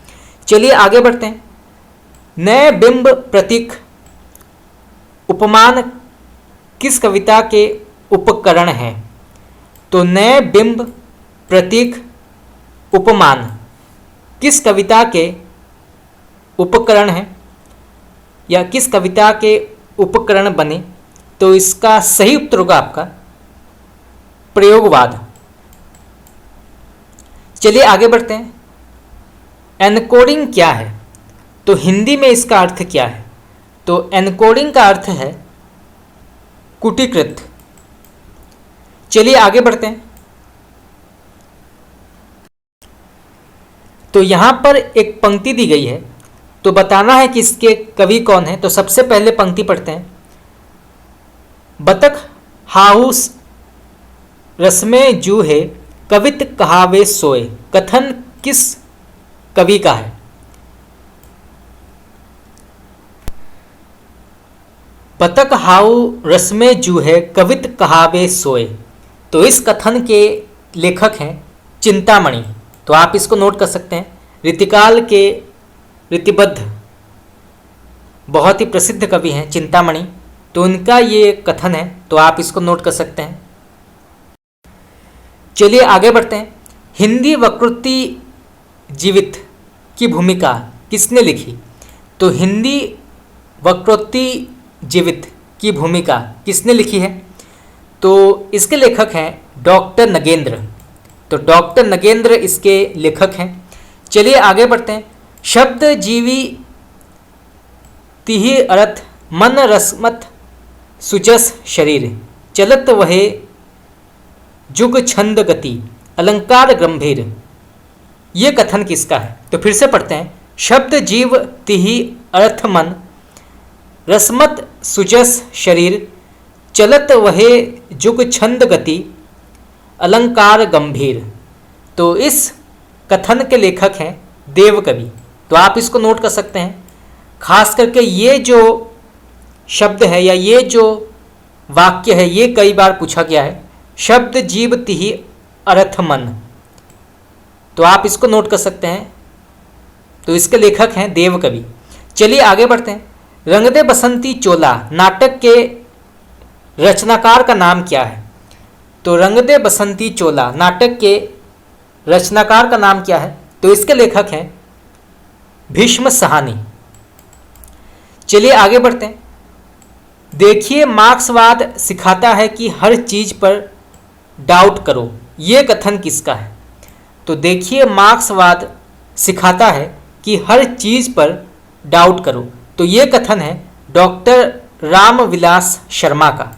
चलिए आगे बढ़ते हैं। नए बिंब प्रतीक उपमान किस कविता के उपकरण हैं? तो नए बिंब प्रतीक उपमान किस कविता के उपकरण हैं या किस कविता के उपकरण बने? तो इसका सही उत्तर होगा आपका प्रयोगवाद। चलिए आगे बढ़ते हैं। एनकोडिंग क्या है? तो हिंदी में इसका अर्थ क्या है? तो एनकोडिंग का अर्थ है कूटीकृत। चलिए आगे बढ़ते हैं। तो यहां पर एक पंक्ति दी गई है, तो बताना है कि इसके कवि कौन है। तो सबसे पहले पंक्ति पढ़ते हैं। बतख हाउस रस्में जू है, कवित कहावे सोए। कथन किस कवि का है? बतख हाउ रस्में जू है, कवित कहावे सोए। तो इस कथन के लेखक हैं चिंतामणि। तो आप इसको नोट कर सकते हैं। रीतिकाल के रीतिबद्ध बहुत ही प्रसिद्ध कवि हैं चिंतामणि, तो उनका ये कथन है, तो आप इसको नोट कर सकते हैं। चलिए आगे बढ़ते हैं। हिंदी वक्रोक्ति जीवित की भूमिका किसने लिखी? तो हिंदी वक्रोक्ति जीवित की भूमिका किसने लिखी है? तो इसके लेखक हैं डॉक्टर नगेंद्र। तो डॉक्टर नगेंद्र इसके लेखक हैं। चलिए आगे बढ़ते हैं। शब्द जीवी तिहि अर्थ मन रसमत सुजस शरीर, चलत वहे जुग छंद गति, अलंकार गंभीर। ये कथन किसका है? तो फिर से पढ़ते हैं। शब्द जीव तिहि अर्थ मन रसमत सुजस शरीर, चलत वहे जुग छंद गति, अलंकार गंभीर। तो इस कथन के लेखक हैं देवकवि। तो आप इसको नोट कर सकते हैं। खास करके ये जो शब्द है या ये जो वाक्य है, ये कई बार पूछा गया है। शब्द जीव तिहि अर्थ मन, तो आप इसको नोट कर सकते हैं। तो इसके लेखक हैं देवकवि। चलिए आगे बढ़ते हैं। रंग दे बसंती चोला नाटक के रचनाकार का नाम क्या है? तो रंग दे बसंती चोला नाटक के रचनाकार का नाम क्या है? तो इसके लेखक हैं भीष्म साहनी। चलिए आगे बढ़ते हैं। देखिए मार्क्सवाद सिखाता है कि हर चीज पर डाउट करो, ये कथन किसका है? तो देखिए मार्क्सवाद सिखाता है कि हर चीज पर डाउट करो, तो ये कथन है डॉक्टर रामविलास शर्मा का।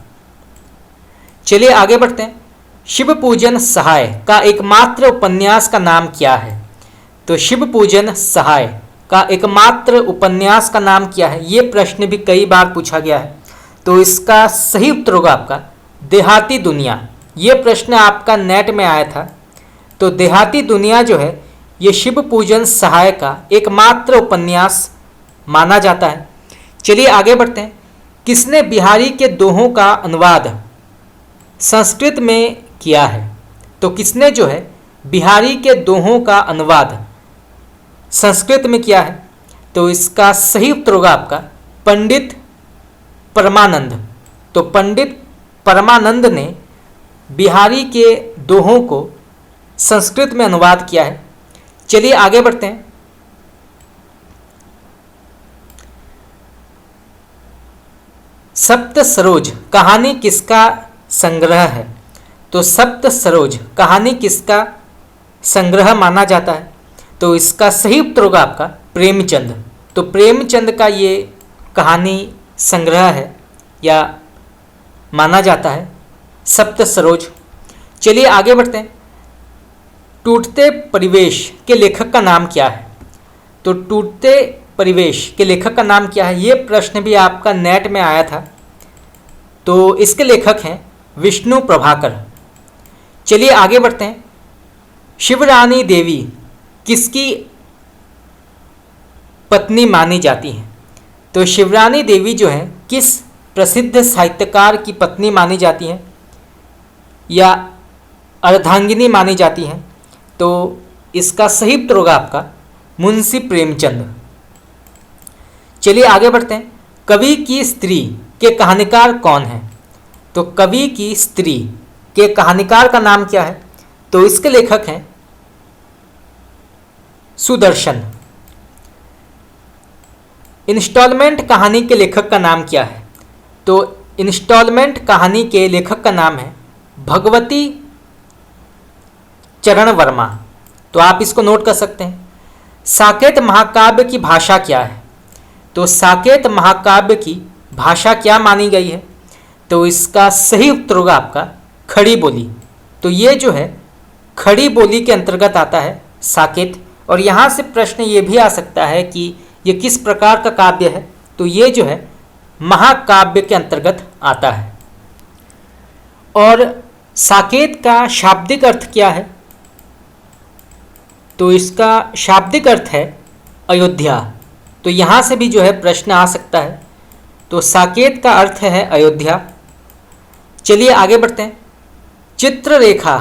चलिए आगे बढ़ते हैं। शिव पूजन सहाय का एकमात्र उपन्यास का नाम क्या है? तो शिव पूजन सहाय का एकमात्र उपन्यास का नाम क्या है? ये प्रश्न भी कई बार पूछा गया है। तो इसका सही उत्तर होगा आपका देहाती दुनिया। ये प्रश्न आपका नेट में आया था। तो देहाती दुनिया जो है ये शिव पूजन सहाय का एकमात्र उपन्यास माना जाता है। चलिए आगे बढ़ते हैं। किसने बिहारी के दोहों का अनुवाद संस्कृत में किया है? तो किसने जो है बिहारी के दोहों का अनुवाद संस्कृत में किया है? तो इसका सही उत्तर होगा आपका पंडित परमानंद। तो पंडित परमानंद ने बिहारी के दोहों को संस्कृत में अनुवाद किया है। चलिए आगे बढ़ते हैं। सप्त सरोज कहानी किसका संग्रह है? तो सप्त सरोज कहानी किसका संग्रह माना जाता है? तो इसका सही उत्तर होगा आपका प्रेमचंद। तो प्रेमचंद का ये कहानी संग्रह है या माना जाता है सप्त सरोज। चलिए आगे बढ़ते हैं। टूटते परिवेश के लेखक का नाम क्या है? तो टूटते परिवेश के लेखक का नाम क्या है, ये प्रश्न भी आपका नेट में आया था। तो इसके लेखक हैं विष्णु प्रभाकर। चलिए आगे बढ़ते हैं। शिवरानी देवी किसकी पत्नी मानी जाती हैं? तो शिवरानी देवी जो है किस प्रसिद्ध साहित्यकार की पत्नी मानी जाती हैं या अर्धांगिनी मानी जाती हैं? तो इसका सही उत्तर होगा आपका मुंशी प्रेमचंद। चलिए आगे बढ़ते हैं। कवि की स्त्री के कहानीकार कौन है? तो कवि की स्त्री के कहानीकार का नाम क्या है? तो इसके लेखक हैं सुदर्शन। इंस्टॉलमेंट कहानी के लेखक का नाम क्या है? तो इंस्टॉलमेंट कहानी के लेखक का नाम है भगवती चरण वर्मा। तो आप इसको नोट कर सकते हैं। साकेत महाकाव्य की भाषा क्या है? तो साकेत महाकाव्य की भाषा क्या मानी गई है? तो इसका सही उत्तर होगा आपका खड़ी बोली। तो ये जो है खड़ी बोली के अंतर्गत आता है साकेत। और यहाँ से प्रश्न ये भी आ सकता है कि ये किस प्रकार का काव्य है? तो ये जो है महाकाव्य के अंतर्गत आता है। और साकेत का शाब्दिक अर्थ क्या है? तो इसका शाब्दिक अर्थ है अयोध्या। तो यहाँ से भी जो है प्रश्न आ सकता है। तो साकेत का अर्थ है अयोध्या। चलिए आगे बढ़ते हैं। चित्ररेखा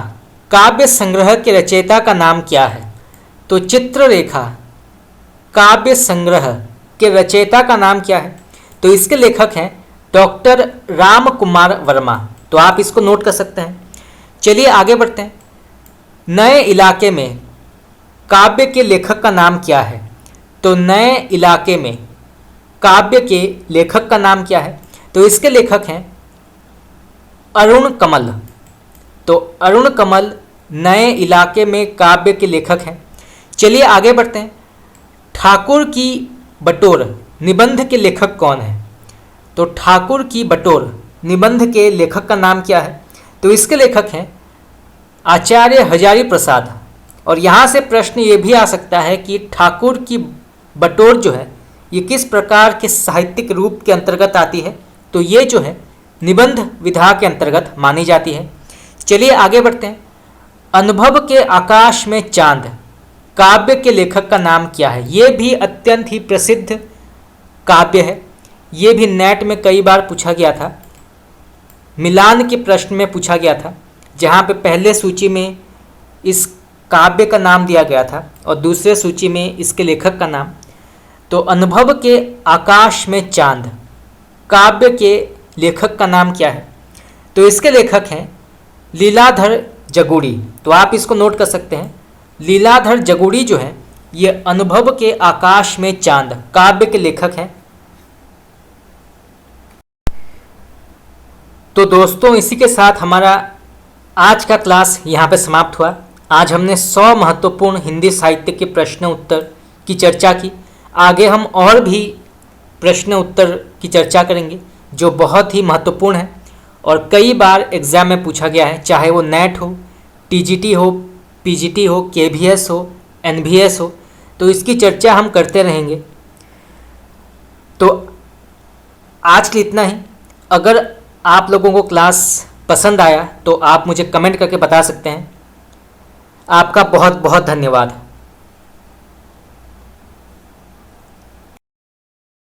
काव्य संग्रह के रचयिता का नाम क्या है? तो चित्ररेखा काव्य संग्रह के रचयिता का नाम क्या है? तो इसके लेखक हैं डॉक्टर राम कुमार वर्मा। तो आप इसको नोट कर सकते हैं। चलिए आगे बढ़ते हैं। नए इलाके में काव्य के लेखक का नाम क्या है? तो नए इलाके में काव्य के लेखक का नाम क्या है? तो इसके लेखक हैं अरुण कमल। तो अरुण कमल नए इलाके में काव्य के लेखक हैं। चलिए आगे बढ़ते हैं। ठाकुर की बटोर निबंध के लेखक कौन है? तो ठाकुर की बटोर निबंध के लेखक का नाम क्या है? तो इसके लेखक हैं आचार्य हजारी प्रसाद। और यहाँ से प्रश्न ये भी आ सकता है कि ठाकुर की बटोर जो है ये किस प्रकार के साहित्यिक रूप के अंतर्गत आती है? तो ये जो है निबंध विधा के अंतर्गत मानी जाती है। चलिए आगे बढ़ते हैं। अनुभव के आकाश में चांद काव्य के लेखक का नाम क्या है? ये भी अत्यंत ही प्रसिद्ध काव्य है। ये भी नेट में कई बार पूछा गया था। मिलान के प्रश्न में पूछा गया था, जहाँ पे पहले सूची में इस काव्य का नाम दिया गया था और दूसरे सूची में इसके लेखक का नाम। तो अनुभव के आकाश में चांद काव्य के लेखक का नाम क्या है? तो इसके लेखक हैं लीलाधर जगुड़ी। तो आप इसको नोट कर सकते हैं। लीलाधर जगुड़ी जो है ये अनुभव के आकाश में चांद काव्य के लेखक हैं। तो दोस्तों इसी के साथ हमारा आज का क्लास यहाँ पे समाप्त हुआ। आज हमने 100 महत्वपूर्ण हिंदी साहित्य के प्रश्न उत्तर की चर्चा की। आगे हम और भी प्रश्न उत्तर की चर्चा करेंगे जो बहुत ही महत्वपूर्ण है और कई बार एग्ज़ाम में पूछा गया है, चाहे वो नेट हो, टीजीटी हो, पीजीटी हो, केवीएस हो, एनवीएस हो। तो इसकी चर्चा हम करते रहेंगे। तो आज के लिए इतना ही। अगर आप लोगों को क्लास पसंद आया तो आप मुझे कमेंट करके बता सकते हैं। आपका बहुत बहुत धन्यवाद।